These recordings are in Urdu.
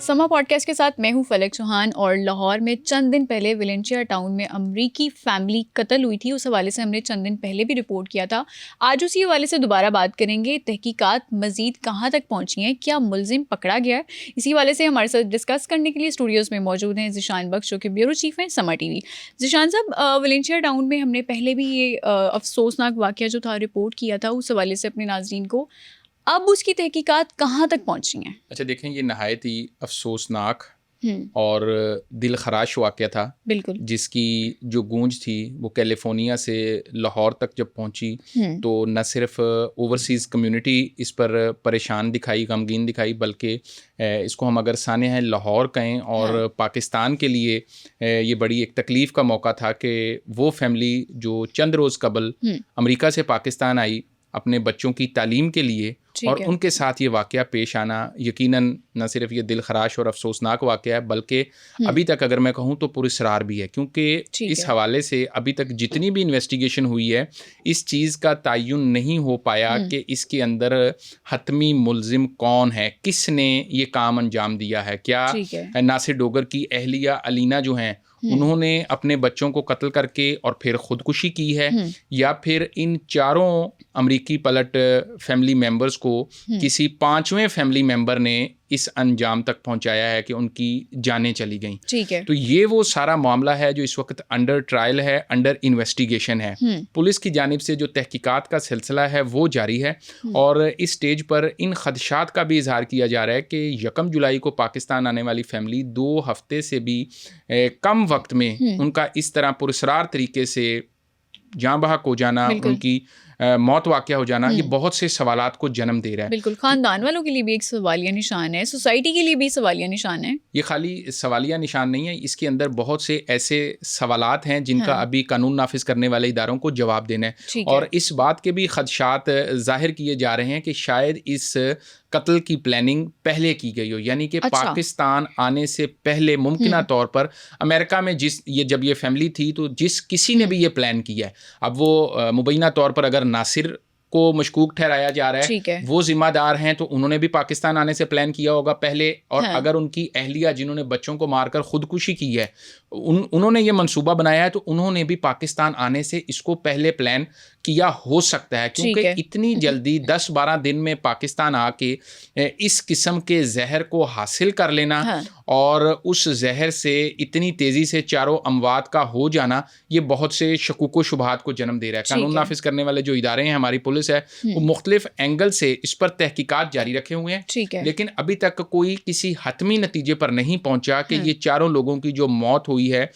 سما پوڈ کاسٹ کے ساتھ میں ہوں فلک چوہان، اور لاہور میں چند دن پہلے ویلنچیا ٹاؤن میں امریکی فیملی قتل ہوئی تھی. اس حوالے سے ہم نے چند دن پہلے بھی رپورٹ کیا تھا. آج اسی حوالے سے دوبارہ بات کریں گے. تحقیقات مزید کہاں تک پہنچی ہیں، کیا ملزم پکڑا گیا ہے؟ اسی حوالے سے ہمارے ساتھ ڈسکس کرنے کے لیے اسٹوڈیوز میں موجود ہیں ذیشان بخش، جو کہ بیورو چیف ہیں سما ٹی وی. ذیشان صاحب، ویلنچیا ٹاؤن میں ہم نے پہلے بھی یہ افسوسناک واقعہ جو تھا رپورٹ کیا تھا، اس حوالے سے اپنے ناظرین کو اب اس کی تحقیقات کہاں تک پہنچی ہیں؟ اچھا دیکھیں، یہ نہایت ہی افسوسناک اور دل خراش واقعہ تھا. بالکل. جس کی جو گونج تھی وہ کیلیفورنیا سے لاہور تک جب پہنچی تو نہ صرف اوورسیز کمیونٹی اس پر پریشان دکھائی، غمگین دکھائی، بلکہ اس کو ہم اگر سانحہ لاہور کہیں اور پاکستان کے لیے یہ بڑی ایک تکلیف کا موقع تھا کہ وہ فیملی جو چند روز قبل امریکہ سے پاکستان آئی اپنے بچوں کی تعلیم کے لیے، اور ان کے ساتھ یہ واقعہ پیش آنا یقیناً نہ صرف یہ دل خراش اور افسوسناک واقعہ ہے، بلکہ ابھی تک اگر میں کہوں تو پراسرار بھی ہے، کیونکہ اس حوالے سے ابھی تک جتنی بھی انویسٹیگیشن ہوئی ہے اس چیز کا تعین نہیں ہو پایا کہ اس کے اندر حتمی ملزم کون ہے، کس نے یہ کام انجام دیا ہے. کیا ناصر ڈوگر کی اہلیہ علینا جو ہیں انہوں نے اپنے بچوں کو قتل کر کے اور پھر خودکشی کی ہے، یا پھر ان چاروں امریکی پلٹ فیملی ممبرز کو کسی پانچویں فیملی ممبر نے اس انجام تک پہنچایا ہے کہ ان کی جانیں چلی گئیں. تو یہ وہ سارا معاملہ ہے جو اس وقت انڈر ٹرائل ہے، انڈر انویسٹیگیشن ہے. پولیس کی جانب سے جو تحقیقات کا سلسلہ ہے وہ جاری ہے، اور اس سٹیج پر ان خدشات کا بھی اظہار کیا جا رہا ہے کہ 1 جولائی کو پاکستان آنے والی فیملی 2 ہفتے سے بھی کم وقت میں ان کا اس طرح پراسرار طریقے سے جاں بحق ہو جانا، ان کی موت واقع ہو جانا، یہ بہت سے سوالات کو جنم دے رہا ہے. بالکل، خاندان والوں کے لیے بھی ایک سوالیہ نشان ہے، سوسائٹی کے لیے بھی سوالیہ نشان ہے. یہ خالی سوالیہ نشان نہیں ہے، اس کے اندر بہت سے ایسے سوالات ہیں جن کا ابھی قانون نافذ کرنے والے اداروں کو جواب دینا ہے. اور اس بات کے بھی خدشات ظاہر کیے جا رہے ہیں کہ شاید اس قتل کی پلاننگ پہلے کی گئی ہو، یعنی کہ پاکستان آنے سے پہلے ممکنہ طور پر امریکہ میں جب یہ فیملی تھی تو کسی نے بھی یہ پلان کیا ہے. اب وہ مبینہ طور پر اگر ناصر کو مشکوک ٹھہرایا جا رہا ہے، وہ ذمہ دار ہیں، تو انہوں نے بھی پاکستان آنے سے پلان کیا ہوگا پہلے. اور اگر ان کی اہلیہ جنہوں نے بچوں کو مار کر خودکشی کی ہے انہوں نے یہ منصوبہ بنایا ہے، تو انہوں نے بھی پاکستان آنے سے اس کو پہلے پلان کیا ہو سکتا ہے. کیونکہ اتنی جلدی 10-12 دن میں پاکستان آ کے اس قسم کے زہر کو حاصل کر لینا اور اس زہر سے اتنی تیزی سے چاروں اموات کا ہو جانا، یہ بہت سے شکوک و شبہات کو جنم دے رہا ہے. قانون نافذ کرنے والے جو ادارے ہیں، ہماری پولیس ہے، وہ مختلف اینگل سے اس پر تحقیقات جاری رکھے ہوئے ہیں، لیکن ابھی تک کوئی کسی حتمی نتیجے پر نہیں پہنچا کہ یہ چاروں لوگوں کی جو موت ہوئی ہے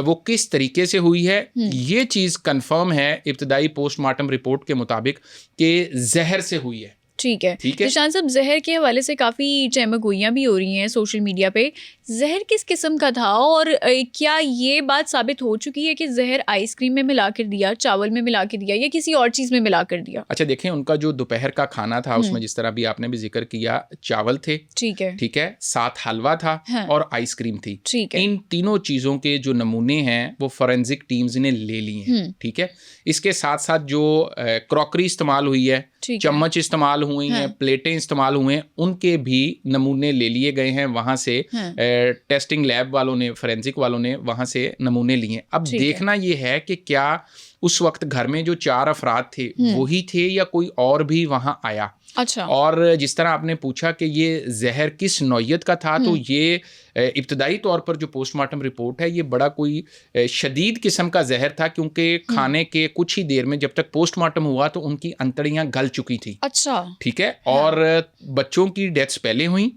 وہ کس طریقے سے ہوئی ہے. یہ چیز کنفرم ہے ابتدائی پوسٹ مارٹم رپورٹ کے مطابق کہ زہر سے ہوئی ہے. ٹھیک ہے ذیشان صاحب، زہر کے حوالے سے کافی چہمک گوئیاں بھی ہو رہی ہیں سوشل میڈیا پہ. زہر کس قسم کا تھا، اور کیا یہ بات ثابت ہو چکی ہے کہ زہر آئس کریم میں ملا کر دیا، چاول میں ملا کر دیا، یا کسی اور چیز میں ملا کر دیا؟ اچھا دیکھیں، ان کا جو دوپہر کا کھانا تھا اس میں جس طرح بھی آپ نے بھی ذکر کیا، چاول تھے، ٹھیک ہے، ساتھ حلوہ تھا اور آئس کریم تھی. ان تینوں چیزوں کے جو نمونے ہیں وہ فورینزک ٹیمز نے لے لیے ہیں. ٹھیک ہے، اس کے ساتھ ساتھ جو کراکری استعمال ہوئی ہے، چمچ استعمال ہوئی ہیں، پلیٹیں استعمال ہوئے ہیں، ان کے بھی نمونے لے لیے گئے ہیں. وہاں سے ٹیسٹنگ لیب والوں نے، فورینزک والوں نے وہاں سے نمونے لیے. اب دیکھنا یہ ہے کہ کیا اس وقت گھر میں جو 4 افراد تھے وہی تھے یا کوئی اور بھی وہاں آیا. اچھا. اور جس طرح آپ نے پوچھا کہ یہ زہر کس نوعیت کا تھا، تو یہ ابتدائی طور پر جو پوسٹ مارٹم رپورٹ ہے، یہ بڑا کوئی شدید قسم کا زہر تھا، کیونکہ کھانے کے کچھ ہی دیر میں جب تک پوسٹ مارٹم ہوا تو ان کی انتڑیاں گل چکی تھی. اچھا. ٹھیک ہے، اور بچوں کی ڈیتھس پہلے ہوئیں.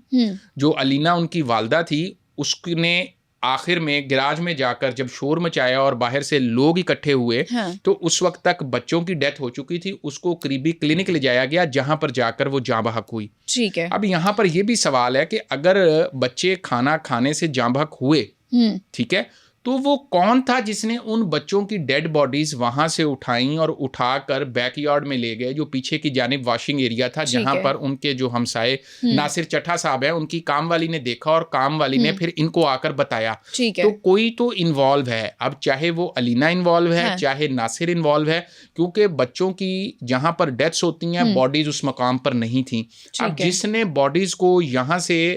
جو علینا ان کی والدہ تھی، اس نے آخر میں گراج میں جا کر جب شور مچایا اور باہر سے لوگ اکٹھے ہوئے تو اس وقت تک بچوں کی ڈیتھ ہو چکی تھی. اس کو قریبی کلینک لے جایا گیا جہاں پر جا کر وہ جاں بحق ہوئی. ٹھیک ہے. اب یہاں پر یہ بھی سوال ہے کہ اگر بچے کھانا کھانے سے جاں بحق ہوئے، ٹھیک ہے، تو وہ کون تھا جس نے ان بچوں کی ڈیڈ باڈیز وہاں سے اٹھائیں اور اٹھا کر بیک یارڈ میں لے گئے، جو پیچھے کی جانب واشنگ ایریا تھا، جہاں پر ان کے جو ہمسائے ناصر چٹھا صاحب ہیں، ان کی کام والی نے دیکھا اور کام والی نے پھر ان کو آ کر بتایا. تو کوئی تو انوالو ہے. اب چاہے وہ علینا انوالو ہے، چاہے ناصر انوالو ہے، کیونکہ بچوں کی جہاں پر ڈیتھس ہوتی ہیں باڈیز اس مقام پر نہیں تھیں. اب جس نے باڈیز کو یہاں سے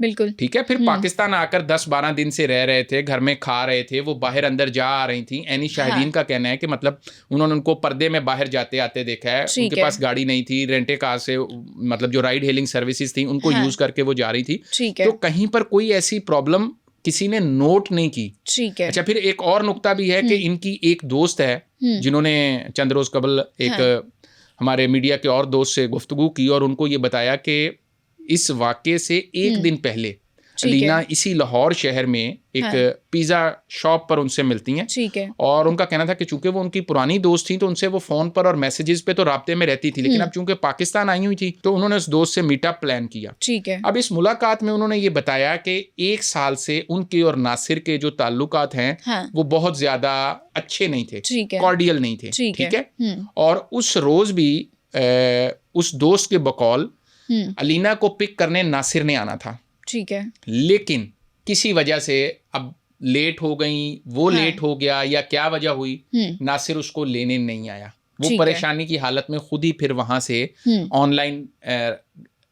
بالکل ٹھیک ہے. پھر پاکستان آ کر 10-12 دن سے رہ رہے تھے, گھر میں کھا رہے تھے, وہ باہر اندر جا آ رہی تھیں. اینی شاہدین کا کہنا ہے کہ مطلب انہوں نے ان کو پردے میں باہر جاتے آتے دیکھا ہے, ان کے پاس گاڑی نہیں تھی, رینٹے کار سے مطلب جو رائڈ ہیلنگ سروسز تھیں ان کو یوز کر کے وہ جا رہی تھی. تو کہیں پر کوئی ایسی پرابلم کسی نے نوٹ نہیں کی. اچھا, پھر ایک اور نقطہ بھی ہے کہ ان کی ایک دوست ہے جنہوں نے چند روز قبل ایک ہمارے میڈیا کے اور دوست سے گفتگو کی اور ان کو یہ بتایا کہ اس واقعے سے ایک دن پہلے علینا اسی لاہور شہر میں ایک پیزا شاپ پر ان سے ملتی ہیں, اور ان کا کہنا تھا کہ چونکہ وہ ان کی پرانی دوست تھیں تو ان سے وہ فون پر اور میسیجز پہ تو رابطے میں رہتی تھی, لیکن اب چونکہ پاکستان آئی ہوئی تھی تو انہوں نے اس دوست سے میٹ اپ پلان کیا. اب اس ملاقات میں انہوں نے یہ بتایا کہ 1 سال سے ان کے اور ناصر کے جو تعلقات ہیں وہ بہت زیادہ اچھے نہیں تھے, کارڈیل نہیں تھے. ٹھیک ہے, اور اس روز بھی اس دوست کے بقول علینا کو پک کرنے ناصر نے آنا تھا. ٹھیک ہے, لیکن کسی وجہ سے اب لیٹ ہو گئیں, وہ لیٹ ہو گیا یا کیا وجہ ہوئی, ناصر اس کو لینے نہیں آیا. وہ پریشانی کی حالت میں خود ہی پھر وہاں سے آن لائن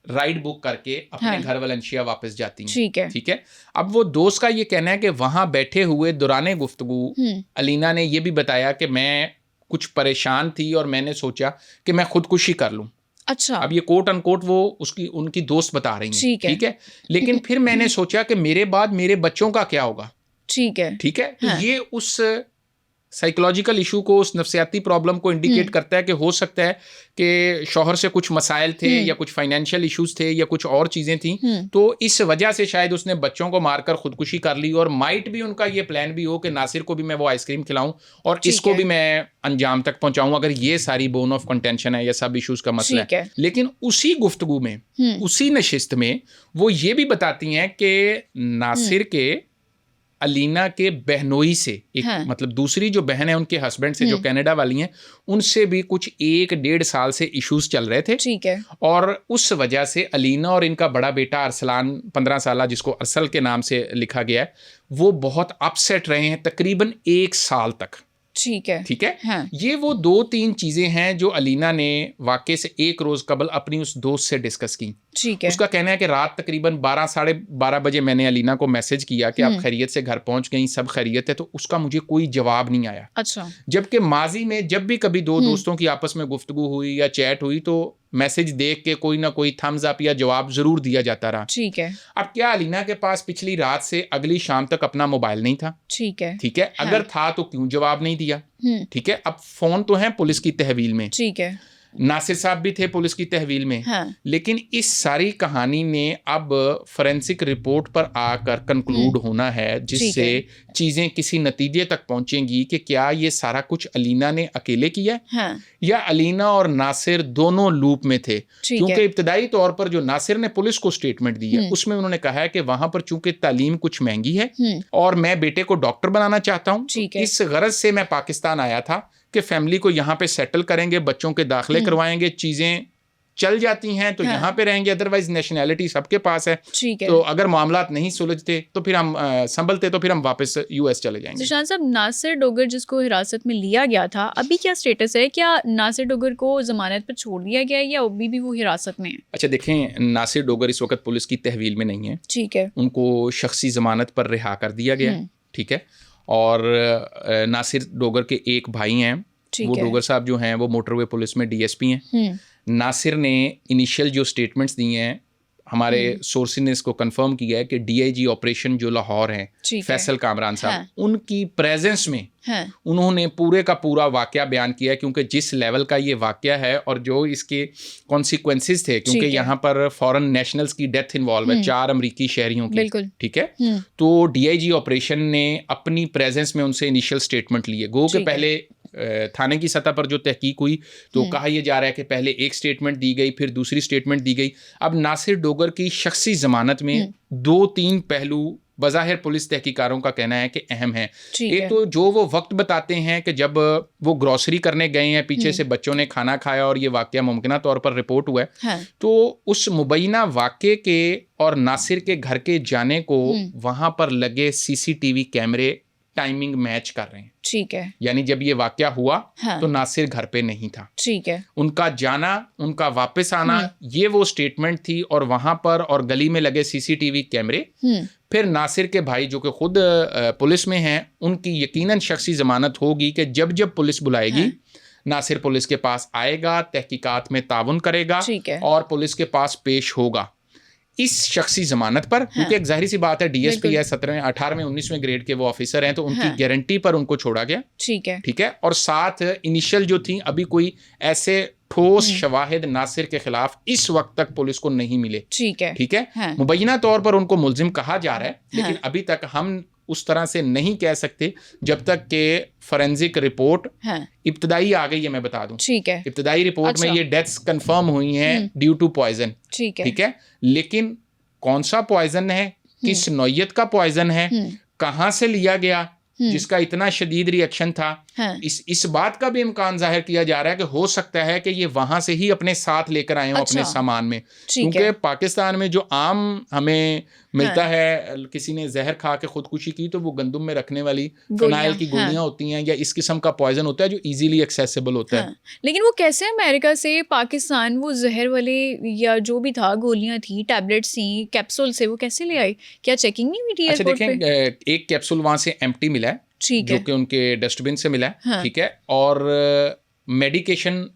رائڈ بک کر کے اپنے گھر والنشیا واپس جاتی ہیں. ٹھیک ہے, اب وہ دوست کا یہ کہنا ہے کہ وہاں بیٹھے ہوئے دوران گفتگو علینا نے یہ بھی بتایا کہ میں کچھ پریشان تھی اور میں نے سوچا کہ میں خودکشی کر لوں. اچھا, اب یہ کوٹ ان کوٹ وہ ان کی دوست بتا رہی ہیں. ٹھیک ہے, لیکن پھر میں نے سوچا کہ میرے بعد میرے بچوں کا کیا ہوگا. ٹھیک ہے, تو یہ اس سائیکولوجیکل ایشو کو, اس نفسیاتی پرابلم کو انڈیکیٹ کرتا ہے کہ ہو سکتا ہے کہ شوہر سے کچھ مسائل تھے یا کچھ فائنینشیل ایشوز تھے یا کچھ اور چیزیں تھیں, تو اس وجہ سے شاید اس نے بچوں کو مار کر خودکشی کر لی. اور مائٹ بھی ان کا یہ پلان بھی ہو کہ ناصر کو بھی میں وہ آئس کریم کھلاؤں اور اس کو بھی میں انجام تک پہنچاؤں, اگر یہ ساری بون آف کنٹینشن ہے یا سب ایشوز کا مسئلہ ہے. لیکن اسی گفتگو میں, اسی نشست میں وہ یہ بھی بتاتی ہیں کہ ناصر کے علینا کے بہنوئی سے ایک مطلب دوسری جو بہن ہے ان کے ہسبینڈ سے جو کینیڈا والی ہیں, ان سے بھی کچھ 1-1.5 سال سے ایشوز چل رہے تھے. ٹھیک ہے, اور اس وجہ سے علینا اور ان کا بڑا بیٹا ارسلان 15 سالہ جس کو ارسل کے نام سے لکھا گیا ہے, وہ بہت اپسیٹ رہے ہیں تقریباً 1 سال تک. ٹھیک ہے, یہ وہ 2-3 چیزیں ہیں جو علینا نے واقعے سے 1 روز قبل اپنی اس دوست سے ڈسکس کی. اس کا کہنا ہے کہ رات تقریباً 12-12:30 بجے میں نے علینا کو میسج کیا کہ آپ خیریت سے گھر پہنچ گئیں, سب خیریت ہے, تو اس کا مجھے کوئی جواب نہیں آیا. اچھا, جبکہ ماضی میں جب بھی کبھی 2 دوستوں کی آپس میں گفتگو ہوئی یا چیٹ ہوئی تو میسج دیکھ کے کوئی نہ کوئی تھمز اپ یا جواب ضرور دیا جاتا رہا. ٹھیک ہے, اب کیا علینا کے پاس پچھلی رات سے اگلی شام تک اپنا موبائل نہیں تھا. ٹھیک ہے, اگر تھا تو کیوں جواب نہیں دیا. ٹھیک ہے, اب فون تو ہیں پولیس کی تحویل میں. ٹھیک ہے, ناصر صاحب بھی تھے پولیس کی تحویل میں. لیکن اس ساری کہانی نے اب فورینسک رپورٹ پر آ کر کنکلوڈ ہونا ہے, جس سے چیزیں کسی نتیجے تک پہنچیں گی کہ کیا یہ سارا کچھ علینا نے اکیلے کیا یا علینا اور ناصر دونوں لوپ میں تھے. کیونکہ ابتدائی طور پر جو ناصر نے پولیس کو سٹیٹمنٹ دی ہے اس میں انہوں نے کہا ہے کہ وہاں پر چونکہ تعلیم کچھ مہنگی ہے اور میں بیٹے کو ڈاکٹر بنانا چاہتا ہوں, اس غرض سے میں پاکستان آیا تھا کہ فیملی کو یہاں پہ سیٹل کریں گے, بچوں کے داخلے کروائیں گے, چیزیں چل جاتی ہیں تو یہاں پہ رہیں گے, ادروائز نیشنلٹی سب کے پاس ہے. تو اگر معاملات نہیں سلجھتے تو پھر ہم سنبھلتے تو پھر ہم واپس US چلے جائیں گے. ذیشان صاحب, ناصر ڈوگر جس کو حراست میں لیا گیا تھا, ابھی کیا سٹیٹس ہے؟ کیا ناصر ڈوگر کو ضمانت پر چھوڑ دیا گیا ہے یا ابھی بھی وہ حراست میں ہے؟ اچھا دیکھیں, ناصر ڈوگر اس وقت پولیس کی تحویل میں نہیں ہے. ٹھیک ہے, ان کو شخصی ضمانت پر رہا کر دیا گیا. ٹھیک ہے, اور ناصر ڈوگر کے ایک بھائی ہیں, وہ ڈوگر صاحب جو ہیں وہ موٹر وے پولیس میں DSP ہیں. ناصر نے انیشیل جو سٹیٹمنٹس دی ہیں, ہمارے سورسز نے اس کو کنفرم کیا ہے کہ DIG آپریشن جو لاہور ہیں فیصل کامران صاحب, ان کی پریزنس میں انہوں نے پورے کا پورا واقعہ بیان کیا ہے. کیونکہ جس لیول کا یہ واقعہ ہے اور جو اس کے کانسیکوینسز تھے, کیونکہ یہاں پر فورن نیشنلز کی ڈیتھ انوالو ہے, 4 امریکی شہریوں کی. ٹھیک ہے, تو DIG آپریشن نے اپنی پریزنس میں ان سے انیشیل سٹیٹمنٹ لیے. گو کہ پہلے تھانے کی سطح پر جو تحقیق ہوئی تو کہا یہ جا رہا ہے کہ پہلے ایک سٹیٹمنٹ دی گئی, پھر دوسری سٹیٹمنٹ دی گئی. اب ناصر ڈوگر کی شخصی ضمانت میں 2-3 پہلو بظاہر پولیس تحقیقاتوں کا کہنا ہے کہ اہم ہیں. ایک تو جو وہ وقت بتاتے ہیں کہ جب وہ گروسری کرنے گئے ہیں, پیچھے سے بچوں نے کھانا کھایا اور یہ واقعہ ممکنہ طور پر رپورٹ ہوا ہے, تو اس مبینہ واقعے کے اور ناصر کے گھر کے جانے کو وہاں پر لگے CCTV کیمرے ٹائمنگ میچ کر رہے ہیں. ٹھیک ہے. یعنی جب یہ واقعہ ہوا ہاں. تو ناصر گھر پہ نہیں تھا. ٹھیک ہے. ان کا جانا, ان کا واپس آنا, یہ وہ اسٹیٹمنٹ تھی. اور وہاں پر اور گلی میں لگے سی سی ٹی وی کیمرے. پھر ناصر کے بھائی جو کہ خود پولیس میں ہیں, ان کی یقیناً شخصی ضمانت ہوگی کہ جب پولیس بلائے گی ناصر پولیس کے پاس آئے گا, تحقیقات میں تعاون کرے گا اور پولیس کے پاس پیش ہوگا اس شخصی ضمانت پر. کیونکہ ایک ظاہری سی بات ہے, ڈی ایس پی ہے, 17ویں 18ویں 19ویں گریڈ کے وہ آفیسر ہیں, تو ان کی گارنٹی پر ان کو چھوڑا گیا. ٹھیک ہے. اور ساتھ انیشل جو تھیں, ابھی کوئی ایسے ٹھوس شواہد ناصر کے خلاف اس وقت تک پولیس کو نہیں ملے. ٹھیک ہے. مبینہ طور پر ان کو ملزم کہا جا رہا ہے, لیکن ابھی تک ہم اس طرح سے نہیں کہہ سکتے جب تک کہ فورینزک رپورٹ ابتدائی آ گئی ہے. میں بتا دوں, ابتدائی رپورٹ میں یہ ڈیتھس کنفرم ہوئی ہیں ڈیو ٹو پوائزن. ٹھیک ہے. لیکن کون سا پوائزن ہے, کس نوعیت کا پوائزن ہے, کہاں سے لیا گیا, جس کا اتنا شدید ری ایکشن تھا, اس بات کا بھی امکان ظاہر کیا جا رہا ہے کہ ہو سکتا ہے کہ یہ وہاں سے ہی اپنے ساتھ لے کر آئے ہوں اپنے سامان میں. کیونکہ پاکستان میں جو عام ہمیں ملتا ہے, کسی نے زہر کھا کے خودکشی کی تو وہ گندم میں رکھنے والی فنائل کی گولیاں ہوتی ہیں, یا اس قسم کا پوائزن ہوتا ہے جو ایزیلی ایکسیسیبل ہوتا ہے. لیکن وہ کیسے امریکہ سے پاکستان وہ زہر والے یا جو بھی تھا, گولیاں تھیں, ٹیبلٹس تھیں, کیپسول سے, وہ کیسے لے آئی؟ کیا چیکنگ نہیں ہوئی تھی ایئرپورٹ پہ؟ اچھا دیکھیں, ایک کیپسول وہاں سے ایمپٹی ملا ہے جو کہ ان کے ڈسٹ بن سے ملا ہے. ٹھیک ہے. اور میڈیکیشن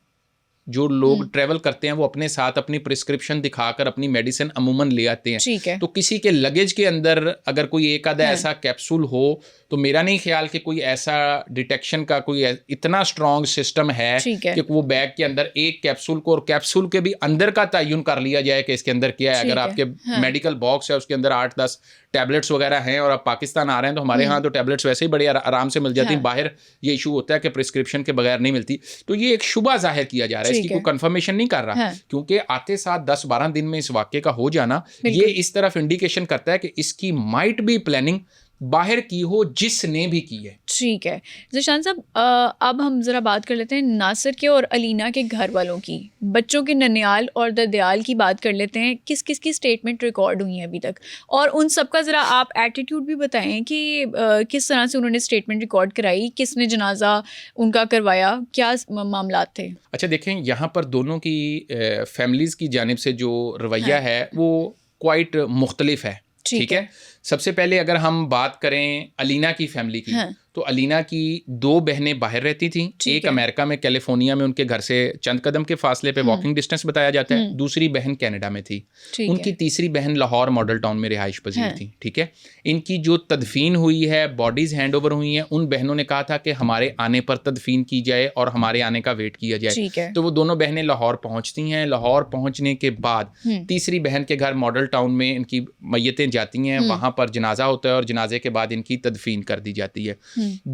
جو لوگ ٹریول کرتے ہیں وہ اپنے ساتھ اپنی پرسکرپشن دکھا کر اپنی میڈیسن عموماً لے آتے ہیں. تو کسی کے لگیج کے اندر اگر کوئی ایک آدھا ایسا کیپسول ہو تو میرا نہیں خیال کہ کوئی ایسا ڈیٹیکشن کا کوئی اتنا اسٹرانگ سسٹم ہے کہ وہ بیگ کے اندر ایک کیپسول کو, اور کیپسول کے بھی اندر کا تعین کر لیا جائے کہ اس کے اندر کیا ہے. اگر آپ کے میڈیکل باکس ہے اس کے اندر 8-10 ٹیبلٹس وغیرہ ہیں اور آپ پاکستان آ رہے ہیں تو ہمارے ہاں تو ٹیبلٹس ویسے ہی بڑے آرام سے مل جاتی ہیں, باہر یہ ایشو ہوتا ہے کہ پرسکرپشن کے بغیر نہیں ملتی. تو یہ ایک شبہ ظاہر کیا جا رہا ہے, اس کی کوئی کنفرمیشن نہیں کر رہا, کیونکہ آتے ساتھ 10-12 دن میں اس واقعے کا ہو جانا یہ اس طرف انڈیکیشن کرتا ہے کہ اس کی مائٹ بھی پلاننگ باہر کی ہو جس نے بھی کی ہے. ٹھیک ہے. ذیشان صاحب, اب ہم ذرا بات کر لیتے ہیں ناصر کے اور علینا کے گھر والوں کی, بچوں کے ننیال اور ددیال کی بات کر لیتے ہیں. کس کس کی اسٹیٹمنٹ ریکارڈ ہوئی ہیں ابھی تک, اور ان سب کا ذرا آپ ایٹیٹیوڈ بھی بتائیں کہ کس طرح سے انہوں نے اسٹیٹمنٹ ریکارڈ کرائی, کس نے جنازہ ان کا کروایا, کیا معاملات تھے؟ اچھا دیکھیں, یہاں پر دونوں کی فیملیز کی جانب سے جو رویہ ہے وہ کوائٹ مختلف ہے. ٹھیک ہے. سب سے پہلے اگر ہم بات کریں علینا کی فیملی کی, تو علینا کی 2 بہنیں باہر رہتی تھیں. ایک امریکہ میں کیلیفورنیا میں ان کے گھر سے چند قدم کے فاصلے پہ واکنگ ڈسٹینس بتایا جاتا ہے. دوسری بہن کینیڈا میں تھی. ان کی تیسری بہن لاہور ماڈل ٹاؤن میں رہائش پذیر تھی. ٹھیک ہے. ان کی جو تدفین ہوئی ہے, باڈیز ہینڈ اوور ہوئی ہیں, ان بہنوں نے کہا تھا کہ ہمارے آنے پر تدفین کی جائے اور ہمارے آنے کا ویٹ کیا جائے. تو وہ دونوں بہنیں لاہور پہنچتی ہیں. لاہور پہنچنے کے بعد تیسری بہن کے گھر ماڈل ٹاؤن میں ان کی میتیں جاتی ہیں, وہاں پر جنازہ ہوتا ہے اور جنازے کے بعد ان کی تدفین کر دی جاتی ہے.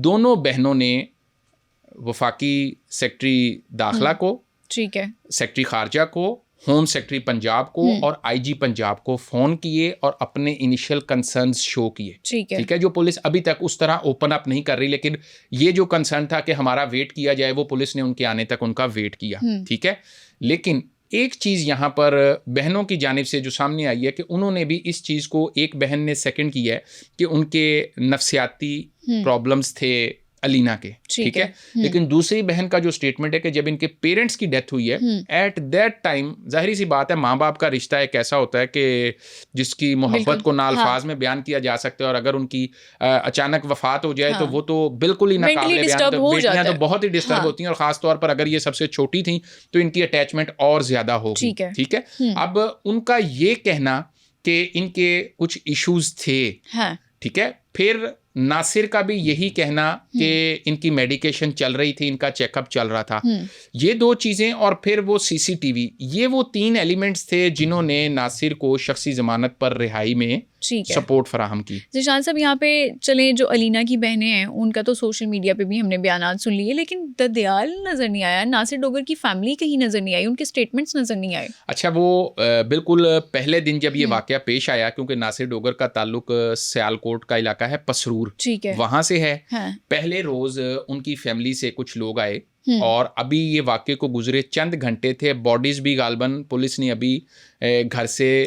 دونوں بہنوں نے وفاقی سیکرٹری داخلہ کو, ٹھیک ہے, سیکرٹری خارجہ کو, ہوم سیکرٹری پنجاب کو اور آئی جی پنجاب کو فون کیے اور اپنے انیشل کنسرنز شو کیے. ٹھیک ہے. جو پولیس ابھی تک اس طرح اوپن اپ نہیں کر رہی, لیکن یہ جو کنسرن تھا کہ ہمارا ویٹ کیا جائے, وہ پولیس نے ان کے آنے تک ان کا ویٹ کیا. ٹھیک ہے. لیکن ایک چیز یہاں پر بہنوں کی جانب سے جو سامنے آئی ہے کہ انہوں نے بھی اس چیز کو, ایک بہن نے سیکنڈ کیا ہے کہ ان کے نفسیاتی پرابلمز تھے علینا کے. ٹھیک ہے. لیکن دوسری بہن کا جو اسٹیٹمنٹ ہے کہ جب ان کے پیرنٹس کی ڈیتھ ہوئی ہے, ایٹ دیٹ ٹائم ظاہری سی بات ہے, ماں باپ کا رشتہ ایک ایسا ہوتا ہے کہ جس کی محبت کو نہ الفاظ میں بیان کیا جا سکتا ہے, اور اگر ان کی اچانک وفات ہو جائے تو وہ تو بالکل ہی ناقابل بیان. تو بیٹیاں تو بہت ہی ڈسٹرب ہوتی ہیں, اور خاص طور پر اگر یہ سب سے چھوٹی تھیں تو ان کی اٹیچمنٹ اور زیادہ ہوگی. ٹھیک ہے. اب ان کا یہ کہنا کہ ان کے کچھ ایشوز تھے. ٹھیک ہے. پھر ناصر کا بھی یہی کہنا کہ ان کی میڈیکیشن چل رہی تھی, ان کا چیک اپ چل رہا تھا. یہ 2 چیزیں, اور پھر وہ سی سی ٹی وی, یہ وہ 3 ایلیمنٹس تھے جنہوں نے ناصر کو شخصی ضمانت پر رہائی میں سپورٹ فراہم کی. ذیشان صاحب, یہاں پہ چلیں, جو علینا کی بہنیں ہیں ان کا تو سوشل میڈیا پہ بھی ہم نے بیانات سن لیے, لیکن ددیال نظر نہیں آیا, ناصر ڈوگر کی فیملی کہیں نظر نہیں آئی, ان کے اسٹیٹمنٹس نظر نہیں آئے. اچھا, وہ بالکل پہلے دن جب یہ واقعہ پیش آیا, کیونکہ ناصر ڈوگر کا تعلق سیالکوٹ کا علاقہ ہے پسرور, وہاں سے ہے. پہلے روز ان کی فیملی سے کچھ لوگ آئے, اور ابھی یہ واقعے کو گزرے چند گھنٹے تھے, باڈیز بھی غالباً پولیس نے ابھی گھر سے